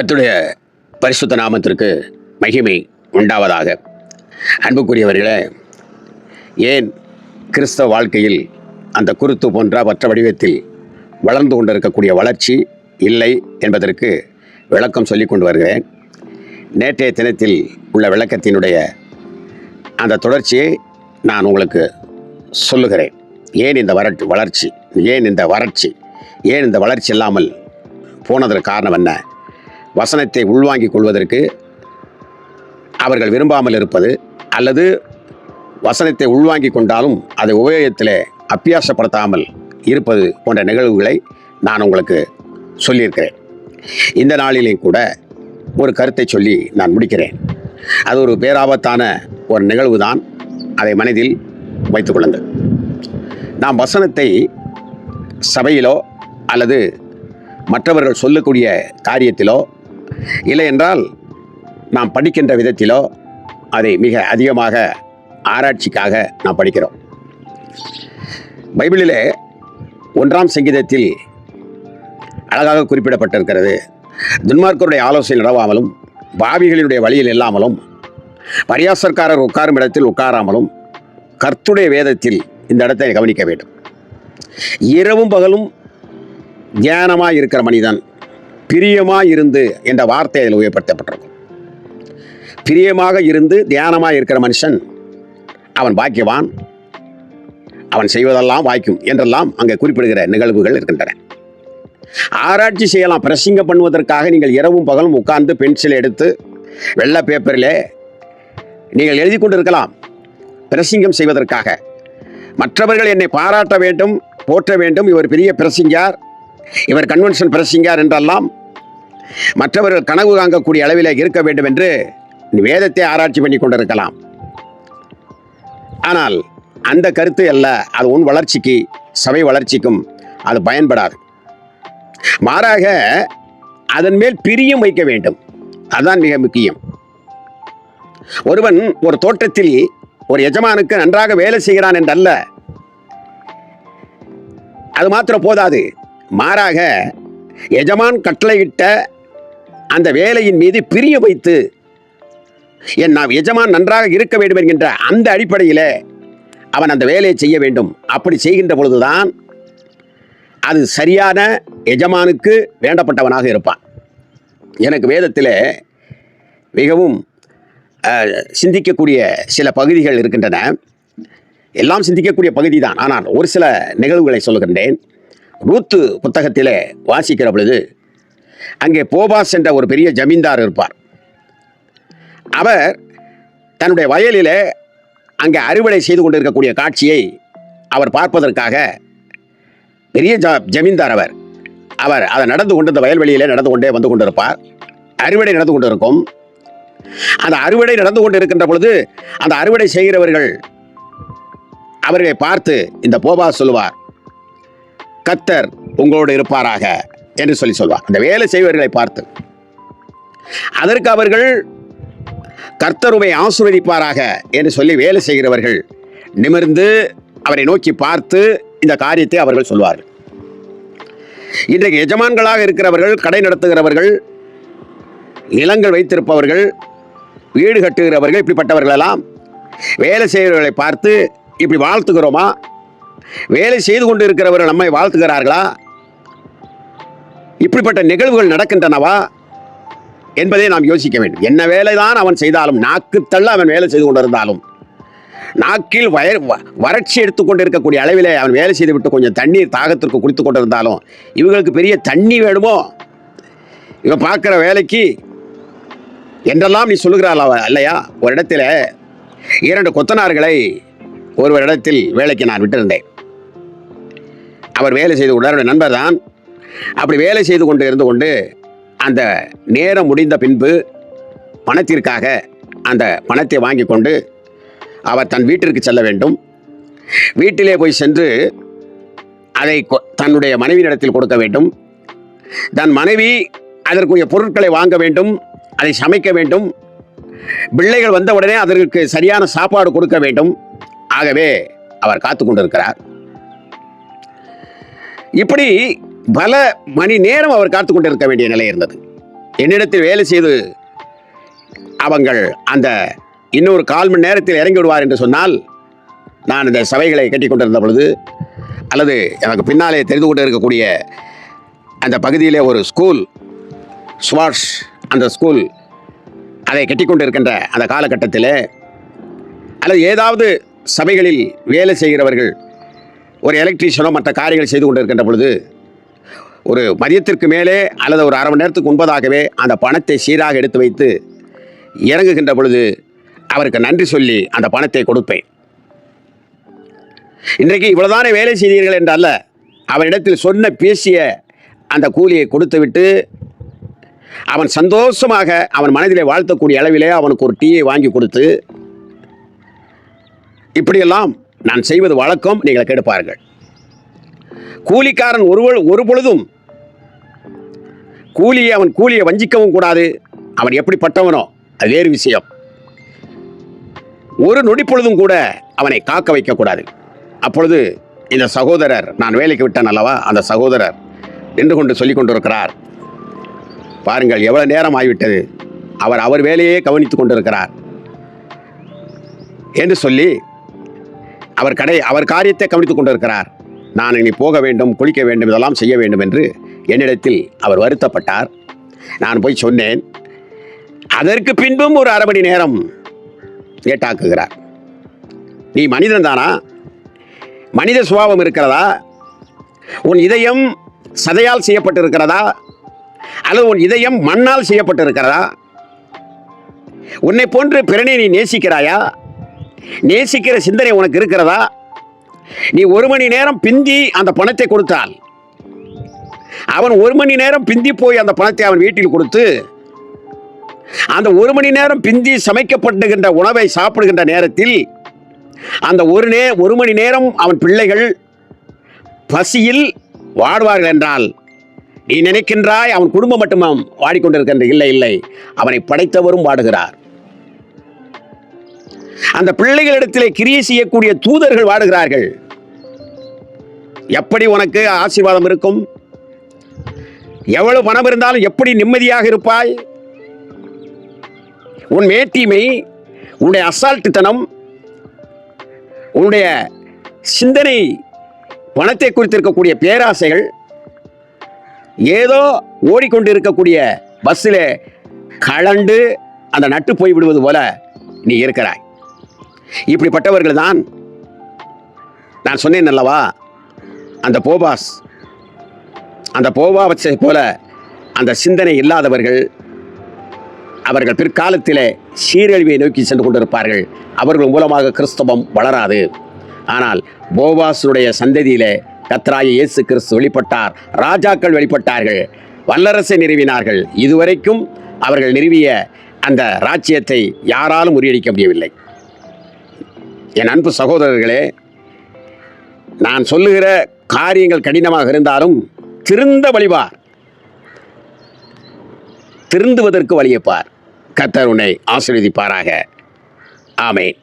கர்த்தருடைய பரிசுத்த நாமத்திற்கு மகிமை உண்டாவதாக. அன்புக்குரியவர்களே, ஏன் கிறிஸ்தவ வாழ்க்கையில் அந்த குருத்து போன்ற மற்ற வடிவத்தில் வளர்ந்து கொண்டிருக்கக்கூடிய வளர்ச்சி இல்லை என்பதற்கு விளக்கம் சொல்லிக் கொண்டு வருகிறேன். நேற்றைய தினத்தில் உள்ள விளக்கத்தினுடைய அந்த தொடர்ச்சியை நான் உங்களுக்கு சொல்லுகிறேன். ஏன் இந்த வளர்ச்சி ஏன் இந்த வளர்ச்சி இல்லாமல் போனதற்கு காரணம் என்ன? வசனத்தை உள்வாங்கிக் கொள்வதற்கு அவர்கள் விரும்பாமல் இருப்பது, அல்லது வசனத்தை உள்வாங்கிக் கொண்டாலும் அதை உபயோகத்தில் அபியாசப்படுத்தாமல் இருப்பது போன்ற நிகழ்வுகளை நான் உங்களுக்கு சொல்லியிருக்கிறேன். இந்த நாளிலேயும் கூட ஒரு கருத்தை சொல்லி நான் முடிக்கிறேன். அது ஒரு பேராபத்தான ஒரு நிகழ்வு தான். அதை மனதில் வைத்துக் கொள்ளுங்கள். நாம் வசனத்தை சபையிலோ அல்லது மற்றவர்கள் சொல்லக்கூடிய காரியத்திலோ, இல்லை என்றால் நாம் படிக்கின்ற விதத்திலோ அதை மிக அதிகமாக ஆராய்ச்சிக்காக நாம் படிக்கிறோம். பைபிளிலே 1ஆம் சங்கீதத்தில் அழகாக குறிப்பிடப்பட்டிருக்கிறது. துன்மார்க்கருடைய ஆலோசனை நடவாமலும், பாவிகளினுடைய வழியில் இல்லாமலும், பரியாசக்காரர் உட்காரும் இடத்தில் உட்காராமலும், கர்த்தருடைய வேதத்தில் இந்த இடத்தை கவனிக்க வேண்டும். இரவும் பகலும் தியானமாக இருக்கிற மனிதன் பிரியமாக இருந்து என்ற வார்த்தை அதில் உபயோகப்படுத்தப்பட்டிருக்கும். பிரியமாக இருந்து தியானமாக இருக்கிற மனுஷன் அவன் பாக்கியவான், அவன் செய்வதெல்லாம் வாய்க்கும் என்றெல்லாம் அங்கே குறிப்பிடுகிற நிகழ்வுகள் இருக்கின்றன. ஆராய்ச்சி செய்யலாம். பிரசங்கம் பண்ணுவதற்காக நீங்கள் இரவும் பகலும் உட்கார்ந்து பென்சில் எடுத்து வெள்ளை பேப்பரிலே நீங்கள் எழுதி கொண்டு இருக்கலாம். பிரசங்கம் செய்வதற்காக மற்றவர்கள் என்னை பாராட்ட வேண்டும், போற்ற வேண்டும், இவர் பெரிய பிரசங்கியார், இவர் கன்வென்ஷன் பிரசங்கியார் என்றெல்லாம் மற்றவர்கள் கனவு காங்கக்கூடிய அளவில் இருக்க வேண்டும் என்று வேதத்தை ஆராய்ச்சி பண்ணி கொண்டிருக்கலாம். ஆனால் அந்த கருத்து அல்ல. அது உன் வளர்ச்சிக்கு, சபை வளர்ச்சிக்கும் அது பயன்படாது. மாறாக அதன் மேல் பிரியம் வைக்க வேண்டும். அதுதான் மிக முக்கியம். ஒருவன் ஒரு தோட்டத்தில் ஒரு எஜமானுக்கு நன்றாக வேலை செய்கிறான் என்றல்ல, அது மாத்திரம் போதாது. மாறாக எஜமான் கட்டளையிட்ட அந்த வேலையின் மீது பிரிய வைத்து நான் எஜமான் நன்றாக இருக்க வேண்டும் என்கின்ற அந்த அடிப்படையில் அவன் அந்த வேலையை செய்ய வேண்டும். அப்படி செய்கின்ற பொழுதுதான் அது சரியான எஜமானுக்கு வேண்டப்பட்டவனாக இருப்பான். எனக்கு வேதத்தில் மிகவும் சிந்திக்கக்கூடிய சில பகுதிகள் இருக்கின்றன. எல்லாம் சிந்திக்கக்கூடிய பகுதி தான். ஆனால் ஒரு சில நிகழ்வுகளை சொல்லுகின்றேன். ரூத்து புத்தகத்தில் வாசிக்கிற பொழுது அங்கே போபாஸ் என்ற ஒரு பெரிய ஜமீன்தார் இருப்பார். அவர் தன்னுடைய வயலில் அங்கே அறுவடை செய்து கொண்டிருக்கக்கூடிய காட்சியை அவர் பார்ப்பதற்காக, பெரிய ஜமீன்தார் அவர் அதை நடந்து கொண்டு இந்த வயல்வெளியிலே நடந்து கொண்டே வந்து கொண்டிருப்பார். அறுவடை நடந்து கொண்டு இருக்கும். அந்த அறுவடை நடந்து கொண்டு இருக்கின்ற பொழுது அந்த அறுவடை செய்கிறவர்கள் அவர்களை பார்த்து இந்த போபாஸ் சொல்லுவார், கர்த்தர் உங்களோடு இருப்பாராக என்று சொல்வார். அந்த வேலை செய்வர்களை பார்த்து அதற்கு அவர்கள் கர்த்தர் உம்மை ஆசீர்வதிப்பாராக என்று சொல்லி வேலை செய்கிறவர்கள் நிமிர்ந்து அவரை நோக்கி பார்த்து இந்த காரியத்தை அவர்கள் சொல்வார்கள். இன்றைக்கு எஜமான்களாக இருக்கிறவர்கள், கடை நடத்துகிறவர்கள், நிலங்கள் வைத்திருப்பவர்கள், வீடு கட்டுகிறவர்கள், இப்படிப்பட்டவர்கள் எல்லாம் வேலை செய்கிறவர்களை பார்த்து இப்படி வாழ்த்துகிறோமா? வேலை செய்து கொண்டு இருக்கிறவர்கள் நம்மை வாழ்த்துகிறார்களா? இப்படிப்பட்ட நிகழ்வுகள் நடக்கின்றனவா என்பதை நாம் யோசிக்க வேண்டும். என்ன வேலைதான் அவன் செய்தாலும், நாக்கு தள்ள அவன் வேலை செய்து கொண்டிருந்தாலும், நாக்கில் வறட்சி எடுத்துக்கொண்டு இருக்கக்கூடிய அளவிலே அவன் வேலை செய்துவிட்டு கொஞ்சம் தண்ணீர் தாகத்திற்கு குடித்து கொண்டிருந்தாலும், இவங்களுக்கு பெரிய தண்ணி வேணுமோ இவன் பார்க்குற வேலைக்கு என்றெல்லாம் நீ சொல்லுகிறாள் இல்லையா? ஒரு இடத்துல 2 கொத்தனார்களை ஒரு இடத்தில் வேலைக்கு நான் விட்டிருந்தேன். அவர் வேலை செய்து கொண்டார், நண்பர் தான். அப்படி வேலை செய்து கொண்டு இருந்து கொண்டு அந்த நேரம் முடிந்த பின்பு பணத்திற்காக அந்த பணத்தை வாங்கி கொண்டு அவர் தன் வீட்டிற்கு செல்ல வேண்டும். வீட்டிலே போய் சென்று அதை தன்னுடைய மனைவியிடத்தில் கொடுக்க வேண்டும். தன் மனைவி அதற்குரிய பொருட்களை வாங்க வேண்டும், அதை சமைக்க வேண்டும். பிள்ளைகள் வந்த உடனே அதற்கு சரியான சாப்பாடு கொடுக்க வேண்டும். ஆகவே அவர் காத்து கொண்டிருக்கிறார். இப்படி பல மணி நேரம் அவர் காத்து கொண்டிருக்க வேண்டிய நிலை இருந்தது. என்னிடத்தில் வேலை செய்து அவங்கள் அந்த இன்னொரு 1/4 மணி நேரத்தில் இறங்கி விடுவார் என்று சொன்னால், நான் இந்த சபைகளை கட்டி கொண்டிருந்த பொழுது, அல்லது எனக்கு பின்னாலே தெரிந்து கொண்டு இருக்கக்கூடிய அந்த பகுதியிலே ஒரு ஸ்கூல், ஸ்வாஷ் அந்த ஸ்கூல் அதை கட்டிக்கொண்டு இருக்கின்ற அந்த காலகட்டத்தில், அல்லது ஏதாவது சபைகளில் வேலை செய்கிறவர்கள் ஒரு எலக்ட்ரீஷியனோ மற்ற காரியங்கள் செய்து கொண்டு இருக்கின்ற பொழுது, ஒரு மதியத்திற்கு மேலே அல்லது ஒரு 1/2 மணி நேரத்துக்கு முன்பதாகவே அந்த பணத்தை சீராக எடுத்து வைத்து இறங்குகின்ற பொழுது அவருக்கு நன்றி சொல்லி அந்த பணத்தை கொடுப்பேன். இன்றைக்கு இவ்வளவுதானே வேலை செய்தீர்கள் என்றல்ல, அவனிடத்தில் சொன்ன பேசிய அந்த கூலியை கொடுத்துவிட்டு அவன் சந்தோஷமாக அவன் மனதிலே வாழ்த்தக்கூடிய அளவிலே அவனுக்கு ஒரு டீயை வாங்கி கொடுத்து, இப்படியெல்லாம் நான் செய்வது வழக்கம். நீங்கள் கேட்பார்கள், கூலிக்காரன் ஒரு பொழுதும் அவன் கூலியை வஞ்சிக்கவும் கூடாது. அவன் எப்படிப்பட்டவனோ அது வேறு விஷயம். ஒரு நொடி பொழுதும் கூட அவனை காக்க வைக்கக்கூடாது. அப்பொழுது இந்த சகோதரர், நான் வேலைக்கு விட்டேன் அல்லவா, அந்த சகோதரர் நின்று கொண்டு சொல்லிக் கொண்டிருக்கிறார், பாருங்கள் எவ்வளவு நேரம் ஆகிவிட்டது, அவர் வேலையே கவனித்துக் கொண்டிருக்கிறார் என்று சொல்லி அவர் காரியத்தை கவனித்துக் கொண்டிருக்கிறார். நான் இனி போக வேண்டும், குளிக்க வேண்டும், இதெல்லாம் செய்ய வேண்டும் என்று என்னிடத்தில் அவர் வருத்தப்பட்டார். நான் போய் சொன்னேன். அதற்கு பின்பும் ஒரு 1/2 மணி நேரம் லேட்டாக்குகிறார். நீ மனிதன் தானா? மனித சுபாவம் இருக்கிறதா? உன் இதயம் சதையால் செய்யப்பட்டிருக்கிறதா, அல்லது உன் இதயம் மண்ணால் செய்யப்பட்டிருக்கிறதா? உன்னை போன்று பிறனை நீ நேசிக்கிறாயா? நேசிக்கிற சிந்தனை உனக்கு இருக்கிறதா? நீ 1 மணி நேரம் பிந்தி அந்த பணத்தை கொடுத்தால், அவன் 1 மணி நேரம் பிந்தி போய் அந்த பணத்தை அவன் வீட்டில் கொடுத்து, அந்த 1 மணி நேரம் பிந்தி சமைக்கப்படுகின்ற உணவை சாப்பிடுகின்ற நேரத்தில் அந்த 1 மணி நேரம் அவன் பிள்ளைகள் பசியில் வாடுவார்கள் என்றால், நீ நினைக்கின்றாய் அவன் குடும்பம் மட்டும் வாடிக்கொண்டிருக்கின்ற. இல்லை, அவனை படைத்தவரும் வாடுகிறார். அந்த பிள்ளைகளிடத்திலே கிரியை செய்யக்கூடிய தூதர்கள் வாடுகிறார்கள். எப்படி உனக்கு ஆசீர்வாதம் இருக்கும்? எவ்வளவு பணம் இருந்தாலும் எப்படி நிம்மதியாக இருப்பாய்? உன் மேட்டிமை, உன்னுடைய அசால்ட்டுத்தனம், உன்னுடைய சிந்தனை, பணத்தை குறித்திருக்கக்கூடிய பேராசைகள், ஏதோ ஓடிக்கொண்டு இருக்கக்கூடிய பஸ்ஸில் கலண்டு அந்த நட்டு போய் விடுவது போல நீ இருக்கிறாய். இப்படிப்பட்டவர்கள் தான் நான் சொன்னேன் அல்லவா, அந்த போபாவச்சை போல அந்த சிந்தனை இல்லாதவர்கள், அவர்கள் பிற்காலத்திலே சீரழிவை நோக்கி சென்று கொண்டிருப்பார்கள். அவர்கள் மூலமாக கிறிஸ்தவம் வளராது. ஆனால் போவாசுடைய சந்ததியிலே கர்த்தராகிய இயேசு கிறிஸ்து வெளிப்பட்டார். ராஜாக்கள் வெளிப்பட்டார்கள், வல்லரசை நிறுவினார்கள். இதுவரைக்கும் அவர்கள் நிறுவிய அந்த ராஜ்யத்தை யாராலும் முறியடிக்க முடியவில்லை. என் அன்பு சகோதரர்களே, நான் சொல்லுகிற காரியங்கள் கடினமாக இருந்தாலும் திருந்துவதற்கு வழியப்பார். கர்த்தர் உன்னை ஆசீர்வதிப்பாராக. ஆமென்.